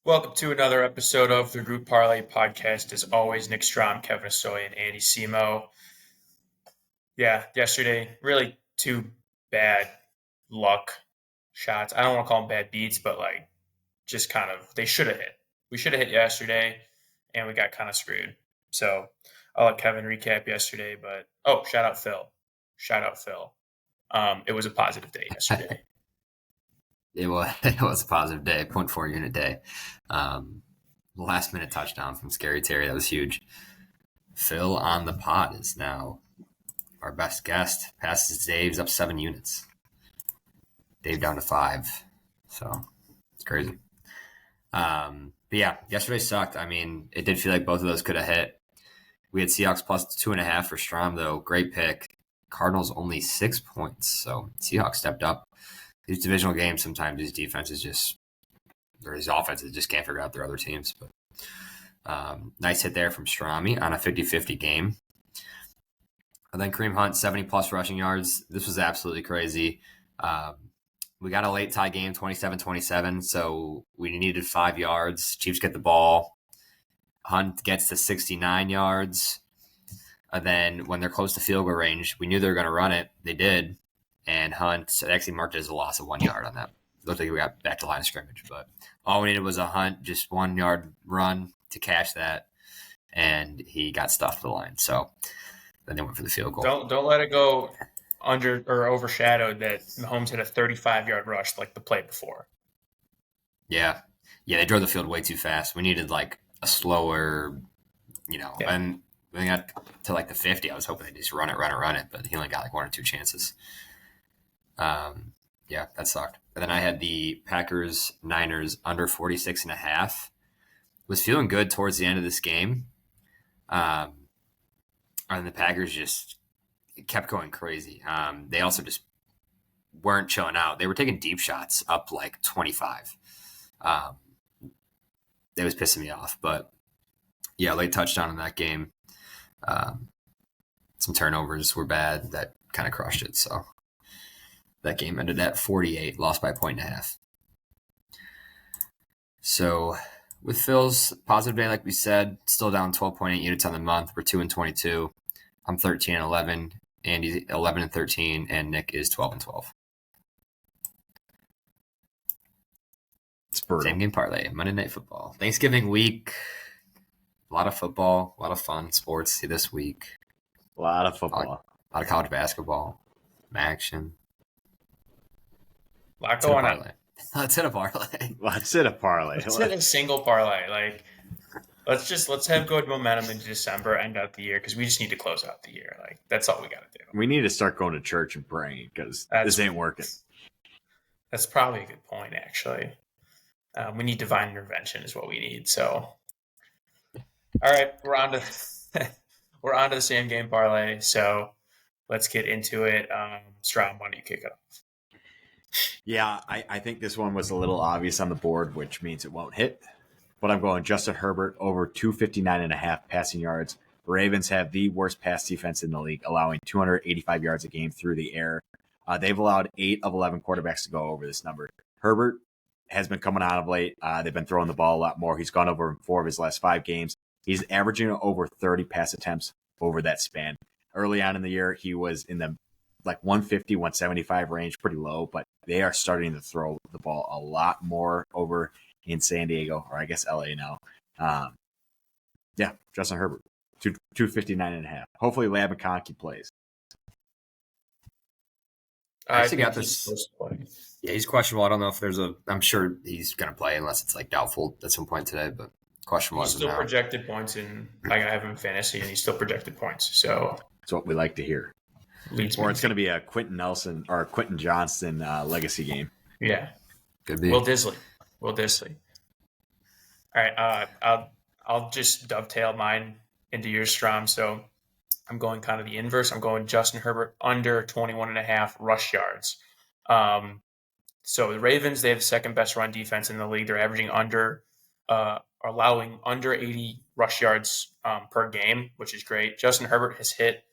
Welcome to another episode of the Group Parlay podcast. As always, Nick Strom, Kevin Asoy, and Andy Simo. Yeah, yesterday, really two bad luck shots. I don't want to call them bad beats, but just kind of, they should have hit. We should have hit yesterday, and we got kind of screwed. So I'll let Kevin recap yesterday, but shout out Phil. It was a positive day yesterday. It was a positive day, 0.4 unit day. Last minute touchdown from Scary Terry. That was huge. Phil on the pod is now our best guest. Passes Dave's up 7 units. Dave down to 5. So it's crazy. But yeah, yesterday sucked. I mean, it did feel like both of those could have hit. We had Seahawks plus 2.5 for Strom, though. Great pick. Cardinals only 6 points. So Seahawks stepped up. These divisional games, sometimes these defenses these offenses just can't figure out their other teams. But nice hit there from Strami on a 50-50 game. And then Kareem Hunt, 70-plus rushing yards. This was absolutely crazy. We got a late tie game, 27-27, so we needed 5 yards. Chiefs get the ball. Hunt gets to 69 yards. And then when they're close to field goal range, we knew they were going to run it. They did. And Hunt actually marked it as a loss of 1 yard on that. It looked like we got back to line of scrimmage, but all we needed was a Hunt, just 1 yard run to cash that, and he got stuffed to the line. So then they went for the field goal. Don't let it go under or overshadowed that Mahomes hit a 35-yard rush like the play before. Yeah, they drove the field way too fast. We needed like a slower, and when they got to like the 50, I was hoping they'd just run it, but he only got like 1 or 2 chances. Yeah, that sucked. And then I had the Packers-Niners under 46.5. Was feeling good towards the end of this game. And the Packers just kept going crazy. They also just weren't chilling out. They were taking deep shots up like 25. That was pissing me off. But yeah, late touchdown in that game. Some turnovers were bad. That kind of crushed it. So that game ended at 48, lost by 1.5. So with Phil's positive day, like we said, still down 12.8 units on the month. We're 2-22. I'm 13-11. Andy's 11-13, and Nick is 12-12. Same game parlay, Monday Night Football. Thanksgiving week, a lot of football, a lot of fun sports this week. A lot of football. A lot of college basketball, action. A lot going on. Let's hit a parlay. Let's hit a single parlay. Let's have good momentum into December, end out the year, because we just need to close out the year. That's all we got to do. We need to start going to church and praying because this ain't working. That's probably a good point, actually. We need divine intervention is what we need. So, all right, we're on to the same game parlay. So let's get into it. Strom, why don't you kick it off? Yeah, I think this one was a little obvious on the board, which means it won't hit. But I'm going Justin Herbert over 259.5 passing yards. Ravens have the worst pass defense in the league, allowing 285 yards a game through the air. They've allowed 8 of 11 quarterbacks to go over this number. Herbert has been coming out of late. They've been throwing the ball a lot more. He's gone over in 4 of his last 5 games. He's averaging over 30 pass attempts over that span. Early on in the year, he was in the 150, 175 range, pretty low, but they are starting to throw the ball a lot more over in San Diego, or I guess LA now. Yeah, Justin Herbert, 259.5. Hopefully Lab McConkey plays. I actually got this. Yeah, he's questionable. I don't know if I'm sure he's going to play unless it's doubtful at some point today, but questionable. He's still projected points I have him in fantasy, and he's still projected points. So that's what we like to hear. Or it's going to be a Quentin Nelson or Quentin Johnston legacy game. Yeah. Could be. Will Disley. All right. I'll just dovetail mine into yours, Strom. So I'm going kind of the inverse. I'm going Justin Herbert under 21.5 rush yards. So the Ravens, they have the second best run defense in the league. They're averaging allowing under 80 rush yards per game, which is great. Justin Herbert has hit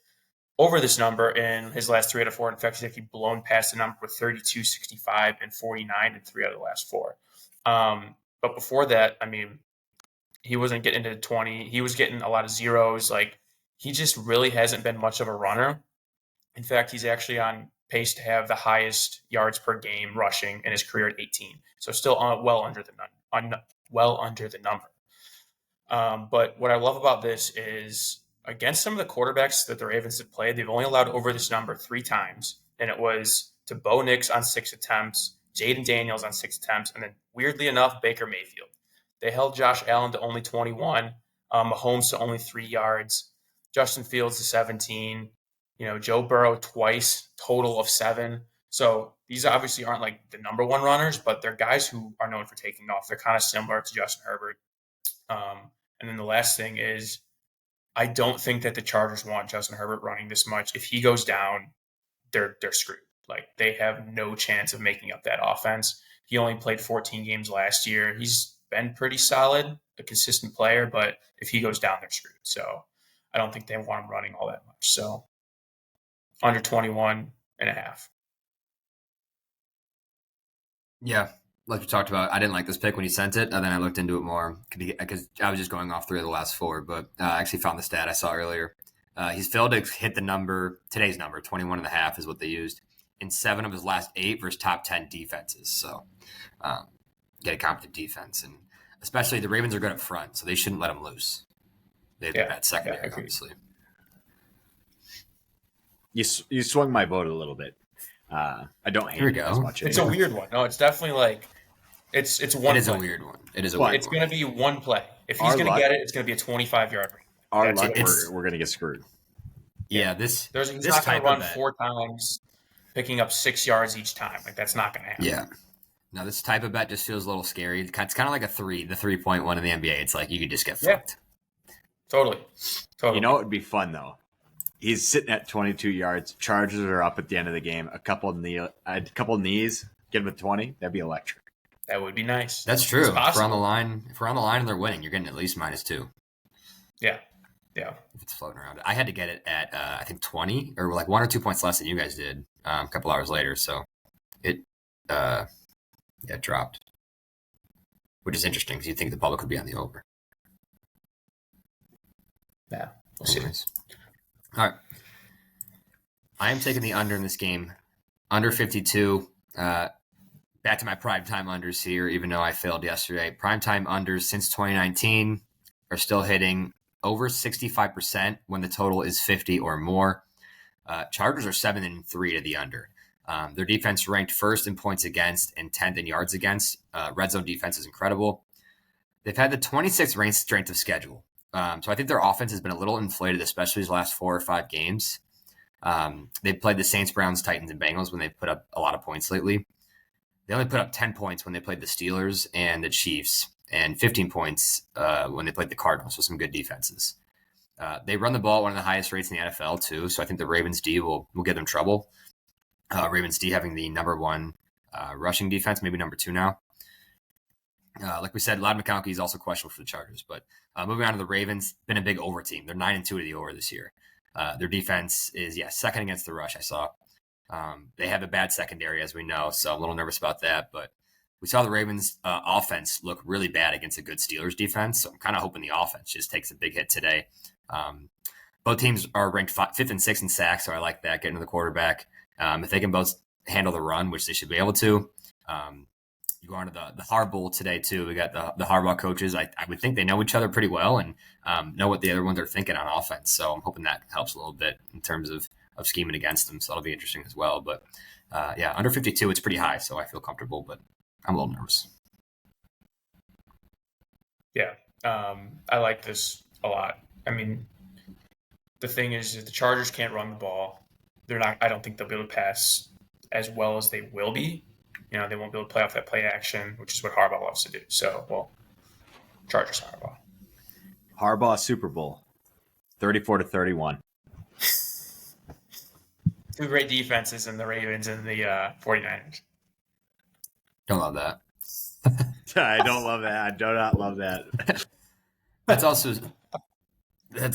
over this number in his last 3 out of 4. In fact, he's blown past the number with 32, 65, and 49 in 3 out of the last 4. But before that, I mean, he wasn't getting into the 20. He was getting a lot of zeros. Like, he just really hasn't been much of a runner. In fact, he's actually on pace to have the highest yards per game rushing in his career at 18. So still well under the number. But what I love about this is against some of the quarterbacks that the Ravens have played, they've only allowed over this number 3 times, and it was to Bo Nix on 6 attempts, Jaden Daniels on 6 attempts, and then weirdly enough, Baker Mayfield. They held Josh Allen to only 21, Mahomes to only 3 yards, Justin Fields to 17, Joe Burrow twice, total of 7. So these obviously aren't like the number one runners, but they're guys who are known for taking off. They're kind of similar to Justin Herbert. And then the last thing is, I don't think that the Chargers want Justin Herbert running this much. If he goes down, they're screwed. Like, they have no chance of making up that offense. He only played 14 games last year. He's been pretty solid, a consistent player, but if he goes down, they're screwed. So I don't think they want him running all that much. So under 21.5. Yeah, like we talked about, I didn't like this pick when you sent it, and then I looked into it more because I was just going off 3 of the last 4, but I actually found the stat I saw earlier. He's failed to hit today's number, 21.5 is what they used, in 7 of his last 8 versus top 10 defenses. So get a competent defense, and especially the Ravens are good up front, so they shouldn't let him loose. They have that secondary, obviously. You swung my vote a little bit. I don't hate it as much. It's a weird one. No, it's definitely like it's one. It is play. a weird one. It is a weird one. It's going to be one play. If he's going to get it, it's going to be a 25-yard ring. Our luck, we're going to get screwed. Yeah, he's not going to run 4 times, picking up 6 yards each time. Like, that's not going to happen. Yeah. No, this type of bet just feels a little scary. It's kind of like the 3.1 in the NBA. It's like you could just get fucked. Totally. You know what would be fun, though? He's sitting at 22 yards. Chargers are up at the end of the game. A couple knees, get him a 20. That'd be electric. That would be nice. That's true. If we're on the line and they're winning, you're getting at least -2. Yeah. If it's floating around. I had to get it at, I think 20 or like 1 or 2 points less than you guys did a couple hours later. So it dropped, which is interesting because you think the public would be on the over. Yeah. We'll see. All right. I am taking the under in this game. Under 52. Back to my primetime unders here, even though I failed yesterday. Primetime unders since 2019 are still hitting over 65% when the total is 50 or more. Chargers are 7-3 to the under. Their defense ranked first in points against and 10th in yards against. Red zone defense is incredible. They've had the 26th ranked strength of schedule. So I think their offense has been a little inflated, especially these last 4 or 5 games. They've played the Saints, Browns, Titans, and Bengals when they've put up a lot of points lately. They only put up 10 points when they played the Steelers and the Chiefs, and 15 points when they played the Cardinals with some good defenses. They run the ball at one of the highest rates in the NFL, too, so I think the Ravens D will give them trouble. Ravens D having the number 1 rushing defense, maybe number 2 now. Like we said, Ladd McConkey is also questionable for the Chargers. But moving on to the Ravens, been a big over team. They're 9-2 to the over this year. Their defense is, second against the rush, I saw. They have a bad secondary, as we know, so I'm a little nervous about that. But we saw the Ravens' offense look really bad against a good Steelers defense, so I'm kind of hoping the offense just takes a big hit today. Both teams are ranked 5th and 6th in sacks, so I like that, getting to the quarterback. If they can both handle the run, which they should be able to, you go on to the Harbaugh today, too. We got the Harbaugh coaches. I would think they know each other pretty well and know what the other ones are thinking on offense. So I'm hoping that helps a little bit in terms of scheming against them. So that'll be interesting as well. But, under 52, it's pretty high, so I feel comfortable, but I'm a little nervous. Yeah, I like this a lot. I mean, the thing is, if the Chargers can't run the ball, I don't think they'll be able to pass as well as they will be. They won't be able to play off that play action, which is what Harbaugh loves to do. So, Chargers Harbaugh. Harbaugh Super Bowl, 34-31. 2 great defenses in the Ravens and the 49ers. Don't love that. I don't love that. I do not love that. That's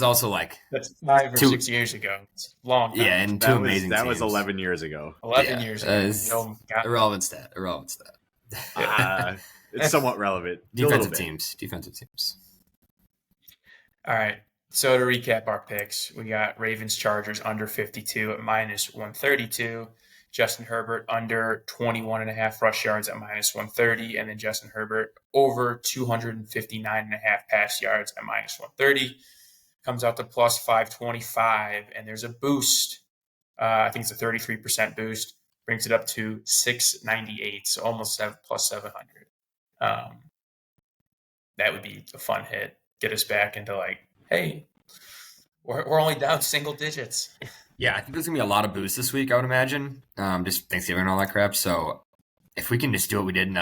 also like that's 5 or 6 years ago. It's a long time. Yeah, and 2 amazing that teams. was 11 years ago. 11 years ago. Irrelevant stat. It's somewhat relevant. A little Defensive bit. teams. Defensive teams. All right. So to recap our picks, we got Ravens Chargers under 52 at minus 132. Justin Herbert under 21.5 rush yards at minus 130. And then Justin Herbert over 259.5 pass yards at minus 130. Comes out to plus 525. And there's a boost. I think it's a 33% boost. Brings it up to 698. So almost plus 700. That would be a fun hit. Get us back into like, hey, we're only down single digits. Yeah, I think there's going to be a lot of boosts this week, I would imagine. Just Thanksgiving and all that crap. So if we can just do what we did in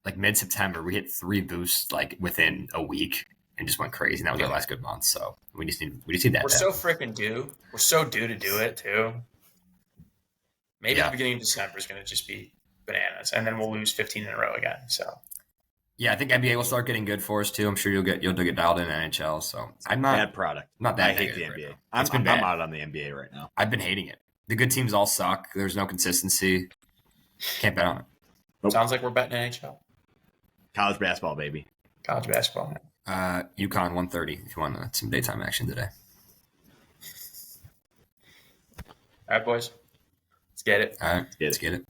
like mid-September, we hit 3 boosts like within a week and just went crazy. And that was our last good month. So we just need that. We're so freaking due. We're so due to do it too. Maybe the beginning of December is going to just be bananas, and then we'll lose 15 in a row again. So yeah, I think NBA will start getting good for us too. I'm sure you'll get dialed in NHL. So I'm not bad product. Not that I hate the right NBA. I'm out on the NBA right now. I've been hating it. The good teams all suck. There's no consistency. Can't bet on it. Nope. Sounds like we're betting NHL. College basketball, baby. College basketball. UConn 130 if you want some daytime action today. All right, boys. Let's get it. All right. Let's get it.